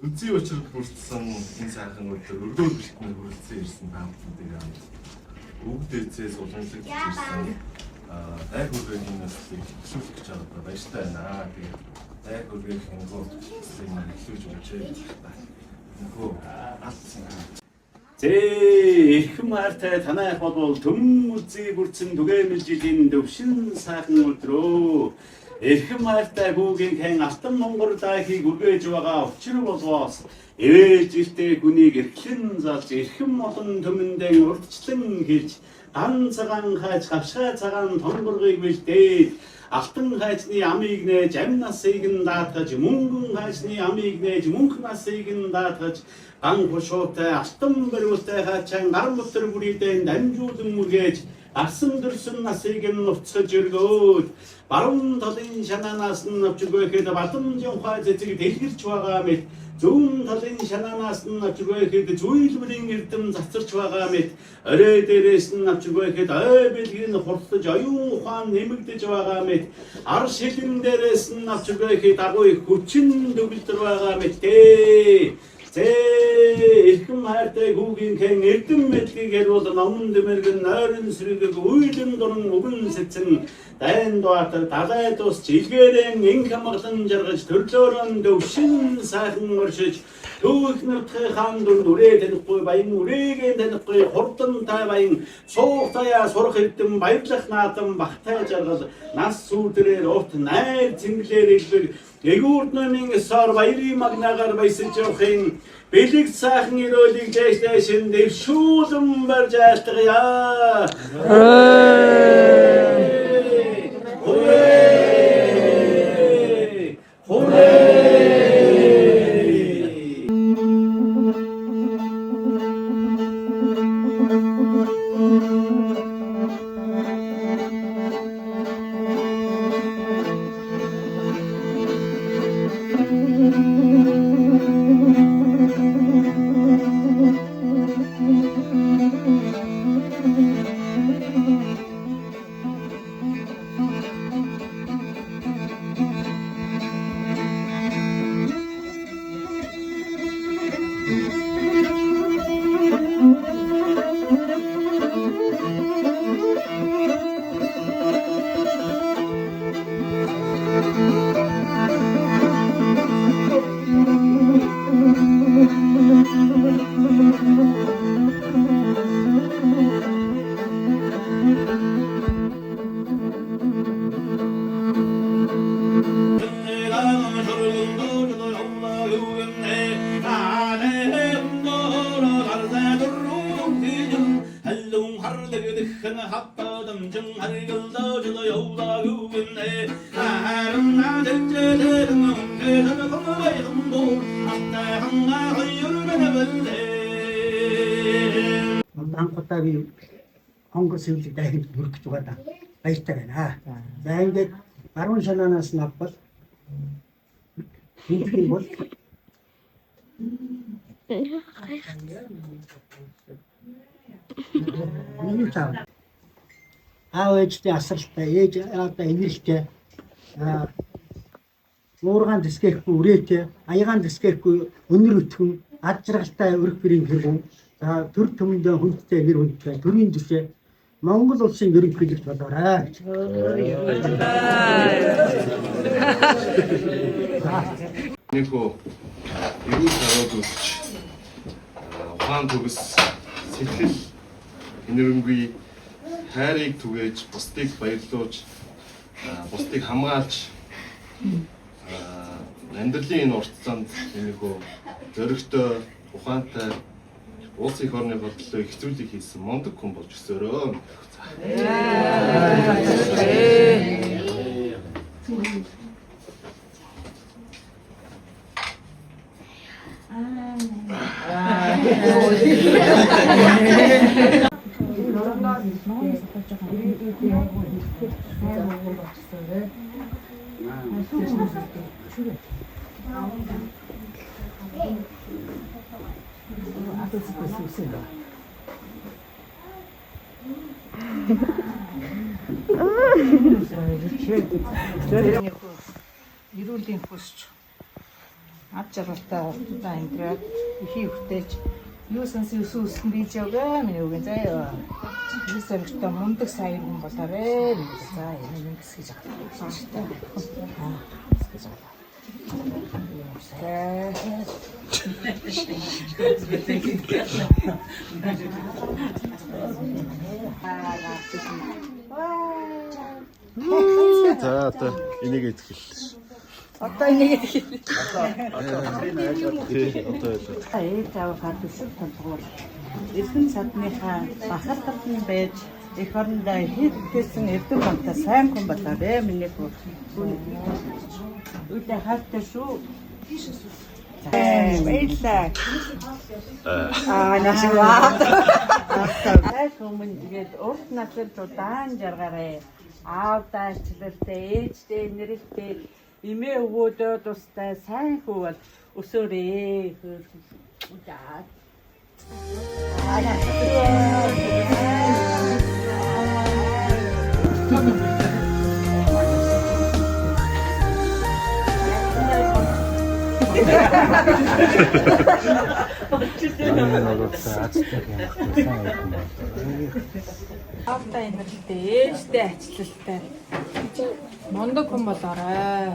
Үзий учрал бүрдсэн энэ сайхан өдөр өргөөр бэлтгэн хүрэлцэн ирсэн таамаглалтыг хамт өвдөцөөс уламжлагдж ирсэн дай хүрээний нэслийг хөшүүлэх гэж байгаа баяртай байна. Тэгээд дай хүргээх нөгөө нэслийг хэлүүлж өгч байна. Нөгөө алдсан. Эрхэм хайртай танай ах бол төмөн үзий бүрдсэн түгээмэл жилийн төвшин сайхан өдрөө эрхэм хайртай хүүгийнхэн алтан монгор дайхийг үргэж байгаа учир болоос ээж илтэй хүнийг эрхлэн залж эрхэм олон төмөндөө урдчлан хэлж ганцхан хайж гавшаа цагаан тонгоргийг бэлдээд алтан хайчны амийг нээж амь насыг нь даатгаж мөнгөн хайчны амийг нээж мөнх насыг нь даатгаж ган хушуутай алтан бариултай хайчаан гар мотор бүрийдээ дамжуулан мүгээж арсан дөрсөн насыг нь нуцгаж өргөөд баруун талын шанаанаас нь авч өгөхэд бадамжин хай цэцэг дэлгэрч байгаа мэт зүүн талын шанаанаас нь авч өгөхэд зүййлмэрийн эрдэм цацарч байгаа мэт орой дээрээс нь авч өгөхэд ой бэлгийн хурцлаж оюун ухаан нэмэгдэж байгаа мэт ар шилэн дээрээс нь авч өгөхэд агуу их хүчин төгөлдөр байгаа мэт эрхэм хайртай хүүгийнхэн эрдэм мэдлэгийг хариулан номон дэмэргэн нойрон сэргийг үйлэн дуран өгөн сэцэн дайн дуатар далай тус жилгээрэн инх хамглан жаргаж төрлөөрөн төвшин сайхан оршиж түүх нутгийн хаан дунд үрээ танихгүй баян үрээгээ танихгүй хурдантай баян суух таяа сурах эрдэм баярлах наадам багтай жаргал нас сүдрээр урт найр цэнгэлээр илбэг эгүүрднийн сар баярын магнагаар баясаж явахын бэлэг сайхан өрөөлийг дэшин дэвшүүлэн барж айлтгая. Анготави онгор сэвлэг дахин бүргэж байгаа да. Баяртай байна. За ингээд баруун шанаанаас нь авбал хэлэх юм бол аав ээжтэй асралтай, ээж аавтай инээлтэй, уургаан дэсгэхгүй үрээтэй, аягаан дэсгэхгүй өнөр өтгөн, ад жаргалтай өрх бэрийн хэргүүн, төр төмөндөө хүндтэй нэр хүндтэй, төрийн зүшээ Монгол улсын ерөнхийлөгч болоорой. Нэгөө эрүүл хараад үзч ухаан төгс сэтгэл энэрэнгүй хайрыг түгээж бусдыг баярлуулж бусдыг хамгаалж амьдралын энэ урт замд нэгөө зөрөгтэй ухаантай улс их орны бодлоо их зүйлийг хийсэн мондөг хүн болж өсөөрөө. Ирүүлийн хүсч ад жаргалтай охтуудаа амьдраад ихий хүртээж юу сансын өсөн бийж яваа миний үгэн заяа. Би сэрэгтэй мундаг сайн хүн болоорой. За энэ хэсгэж авах. За одоо энийг хэллээ. Одоо энийг хэлээ. Одоо Ээж аваа төсөв толгуур. Эрхэм садныхаа бахархалтай байж эх орондоо хийдсэн эрдэм хамтаа сайн хүн болоорой. Миний хүн. Үдэ хаттай шүү. Баярлалаа. Нашиваа. Тай хүмүүс тэгээд урт насад удаан жаргаарай. Аавдаа члэлтэй, ээжтэй, нэрэлтэй, эмээ өвгөөдөө тустай сайн хүү бол өсөөрэй. За. Автай энертэй, ээжтэй ачлалтай. Мондог хүн болоорой.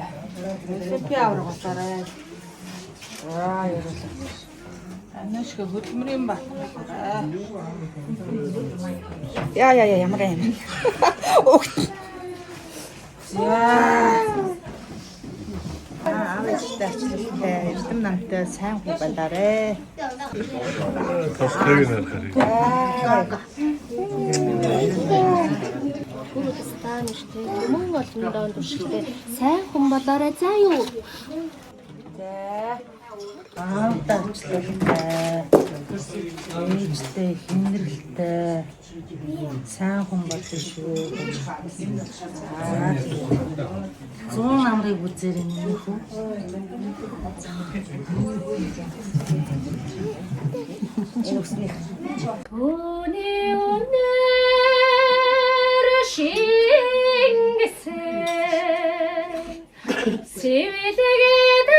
Ресепи авраг болоорой. Ерөөсөө. Анашг хөдөлмөрийн бат. Яа ямар юм. Авээжтэй ачлалтай, эрдэм намтай сайн хүн болоорой. Стан штэ мөн болондоо дүрштэй сайн хүн болоорой заа юу. Аавдаа ачлалтай, ээжтэй, хинэрэлтэй, сайн хүн болно шүү. 100 намрыг үзээрэй миний хүү. Тооны өнөр шингэсэн сэвэлгээд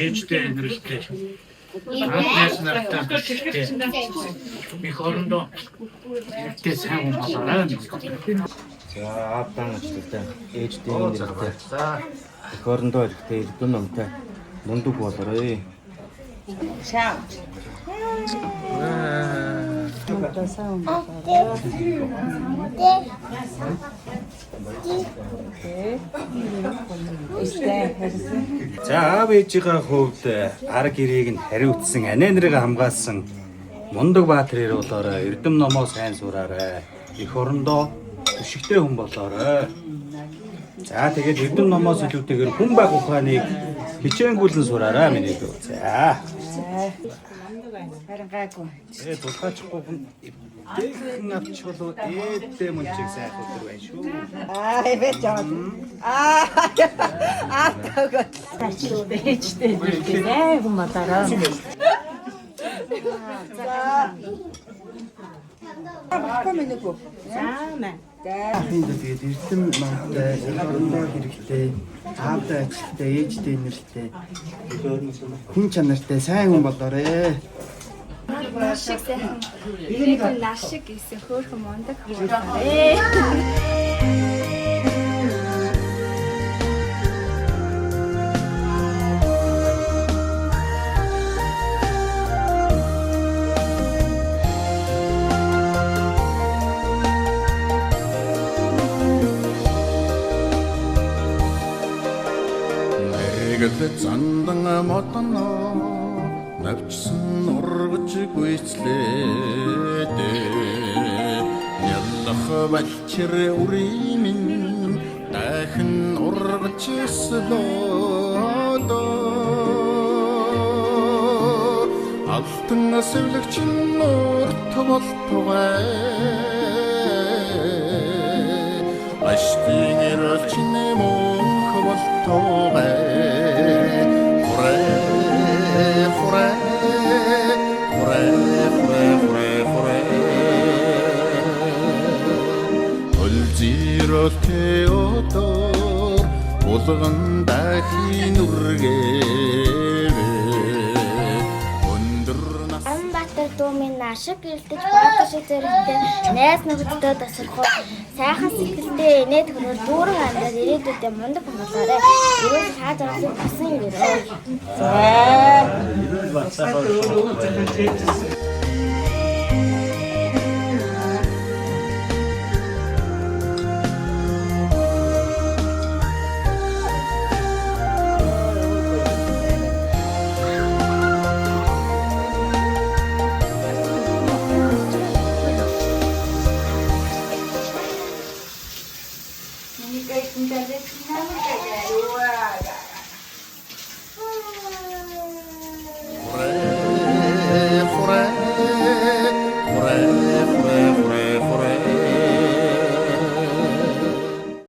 ээжтэй нэрэлтэй аавнаас нартай гэртэй би хоорондоо эртээ сайн хүн болоорой. За аавдан ачлалтай, ээжтэй нэрэлтэй, эх орондоо эртээ эрдэм намтай мундаг болоорой. Шаа. За аав ээжийнхээ хувьд арга гэрээг нь хариуцсан, анаа нарыг хамгаалсан мундаг баатар болоорой. Эрдэм номоо сайн сураарай. Эх орондоо өшигтэй хүн болоорой. За тэгээд эрдэм номоос илүүтэйгээр хүн баг ухааныг хичээнгүүлэн сураарай миний дүү. За. Харин гайгүй. Тулгаачихгүй хүн дэхэн авч болов ээдтэй мөнчийг сайх өдөр байна шүү. Эвэ жаа. Тагот. Ачилтэй ээжтэй нэртэй хүн болоорой. Комэнэгүй. Заамаа. Энд тэгээд эрдэм намтай, орондоо хэрэгтэй, аавтай ажилтай, ээжтэй нэртэй, хүн чанартай сайн хүн болоорой. Нашиг сайхан. Ирээдүйн нашиг гэсэн хөөрхөн мундаг хөвгөрөө. Нэгэл зандан мотно навчсан ургаж гүйцлээд яллах балчир үрийн дахин ургаж слоо алтан сэвлэгч нурт болтугай ашгийн эрэлч нэмөх болтугай Teodor улган дахин үргээвэ өндөр нас Амбатар дүүмийн нашиг илдэж баатар шиг зэрэгтэй найз нөхдөдөө тасархуу сайхан сэтгэлтэй инээд хөрөөр дүүрэн амьдрал ирээдүйдээ мундаг болоорой. Ирүүл хааж орлыг басан ирээ. Ini kayak tinggal di sana kayak